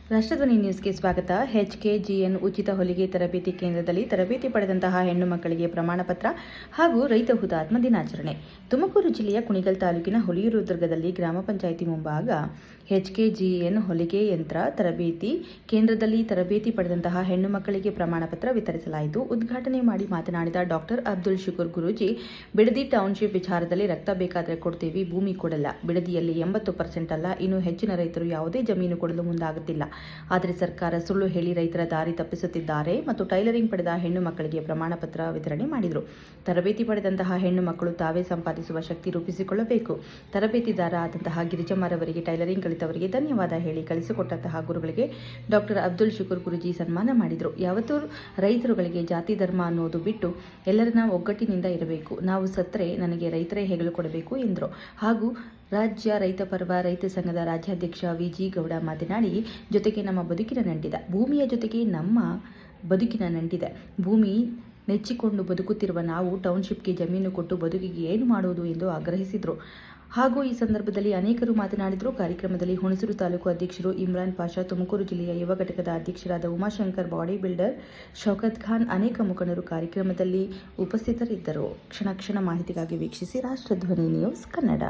ರಾಷ್ಟ್ರಧ್ವನಿ ನ್ಯೂಸ್ಗೆ ಸ್ವಾಗತ. HKGN ಉಚಿತ ಹೊಲಿಗೆ ತರಬೇತಿ ಕೇಂದ್ರದಲ್ಲಿ ತರಬೇತಿ ಪಡೆದಂತಹ ಹೆಣ್ಣು ಮಕ್ಕಳಿಗೆ ಪ್ರಮಾಣ ಪತ್ರ ಹಾಗೂ ರೈತ ಹುತಾತ್ಮ ದಿನಾಚರಣೆ. ತುಮಕೂರು ಜಿಲ್ಲೆಯ ಕುಣಿಗಲ್ ತಾಲೂಕಿನ ಹುಲಿಯೂರು ದುರ್ಗದಲ್ಲಿ ಗ್ರಾಮ ಪಂಚಾಯಿತಿ ಮುಂಭಾಗ HKGN ಹೊಲಿಗೆ ಯಂತ್ರ ತರಬೇತಿ ಕೇಂದ್ರದಲ್ಲಿ ತರಬೇತಿ ಪಡೆದಂತಹ ಹೆಣ್ಣು ಮಕ್ಕಳಿಗೆ ಪ್ರಮಾಣ ಪತ್ರ ವಿತರಿಸಲಾಯಿತು. ಉದ್ಘಾಟನೆ ಮಾಡಿ ಮಾತನಾಡಿದ ಡಾಕ್ಟರ್ ಅಬ್ದುಲ್ ಶುಕೂರ್ ಗುರೂಜಿ, ಬಿಡದಿ ಟೌನ್ಶಿಪ್ ವಿಚಾರದಲ್ಲಿ ರಕ್ತ ಬೇಕಾದರೆ ಕೊಡ್ತೀವಿ, ಭೂಮಿ ಕೊಡಲ್ಲ. ಬಿಡದಿಯಲ್ಲಿ 80% ಅಲ್ಲ, ಇನ್ನೂ ಹೆಚ್ಚಿನ ರೈತರು ಯಾವುದೇ ಜಮೀನು ಕೊಡಲು ಮುಂದಾಗುತ್ತಿಲ್ಲ. ಆದರೆ ಸರ್ಕಾರ ಸುಳ್ಳು ಹೇಳಿ ರೈತರ ದಾರಿ ತಪ್ಪಿಸುತ್ತಿದ್ದಾರೆ ಮತ್ತು ಟೈಲರಿಂಗ್ ಪಡೆದ ಹೆಣ್ಣು ಮಕ್ಕಳಿಗೆ ಪ್ರಮಾಣ ಪತ್ರ ವಿತರಣೆ ಮಾಡಿದರು. ತರಬೇತಿ ಪಡೆದಂತಹ ಹೆಣ್ಣು ಮಕ್ಕಳು ತಾವೇ ಸಂಪಾದಿಸುವ ಶಕ್ತಿ ರೂಪಿಸಿಕೊಳ್ಳಬೇಕು. ತರಬೇತಿದಾರ ಆದಂತಹ ಗಿರಿಜಮ್ಮರವರಿಗೆ, ಟೈಲರಿಂಗ್ ಕಲಿತವರಿಗೆ ಧನ್ಯವಾದ ಹೇಳಿ ಕಲಿಸಿಕೊಟ್ಟಂತಹ ಗುರುಗಳಿಗೆ ಡಾಕ್ಟರ್ ಅಬ್ದುಲ್ ಶುಕೂರ್ ಗುರೂಜಿ ಸನ್ಮಾನ ಮಾಡಿದರು. ಯಾವತ್ತೂ ರೈತರುಗಳಿಗೆ ಜಾತಿ ಧರ್ಮ ಅನ್ನೋದು ಬಿಟ್ಟು ಎಲ್ಲರನ್ನ ಒಗ್ಗಟ್ಟಿನಿಂದ ಇರಬೇಕು. ನಾವು ಸತ್ತರೆ ನನಗೆ ರೈತರೇ ಹೆಗಲು ಕೊಡಬೇಕು ಎಂದರು. ಹಾಗೂ ರಾಜ್ಯ ರೈತ ಪರ್ವ ರೈತ ಸಂಘದ ರಾಜ್ಯಾಧ್ಯಕ್ಷ VG ಗೌಡ ಮಾತನಾಡಿ, ಜೊತೆಗೆ ನಮ್ಮ ಬದುಕಿನ ನಂಟಿದೆ, ಭೂಮಿಯ ಜೊತೆಗೆ ನಮ್ಮ ಬದುಕಿನ ನಂಟಿದೆ. ಭೂಮಿ ನೆಚ್ಚಿಕೊಂಡು ಬದುಕುತ್ತಿರುವ ನಾವು ಟೌನ್ಶಿಪ್ಗೆ ಜಮೀನು ಕೊಟ್ಟು ಬದುಕಿಗೆ ಏನು ಮಾಡುವುದು ಎಂದು ಆಗ್ರಹಿಸಿದರು. ಹಾಗೂ ಈ ಸಂದರ್ಭದಲ್ಲಿ ಅನೇಕರು ಮಾತನಾಡಿದರು. ಕಾರ್ಯಕ್ರಮದಲ್ಲಿ ಹುಣಸೂರು ತಾಲೂಕು ಅಧ್ಯಕ್ಷರು ಇಮ್ರಾನ್ ಪಾಷಾ, ತುಮಕೂರು ಜಿಲ್ಲೆಯ ಯುವ ಘಟಕದ ಅಧ್ಯಕ್ಷರಾದ ಉಮಾಶಂಕರ್, ಬಾಡಿ ಬಿಲ್ಡರ್ ಶೌಕತ್ ಖಾನ್, ಅನೇಕ ಮುಖಂಡರು ಕಾರ್ಯಕ್ರಮದಲ್ಲಿ ಉಪಸ್ಥಿತರಿದ್ದರು. ಕ್ಷಣ ಕ್ಷಣ ಮಾಹಿತಿಗಾಗಿ ವೀಕ್ಷಿಸಿ ರಾಷ್ಟ್ರಧ್ವನಿ ನ್ಯೂಸ್ ಕನ್ನಡ.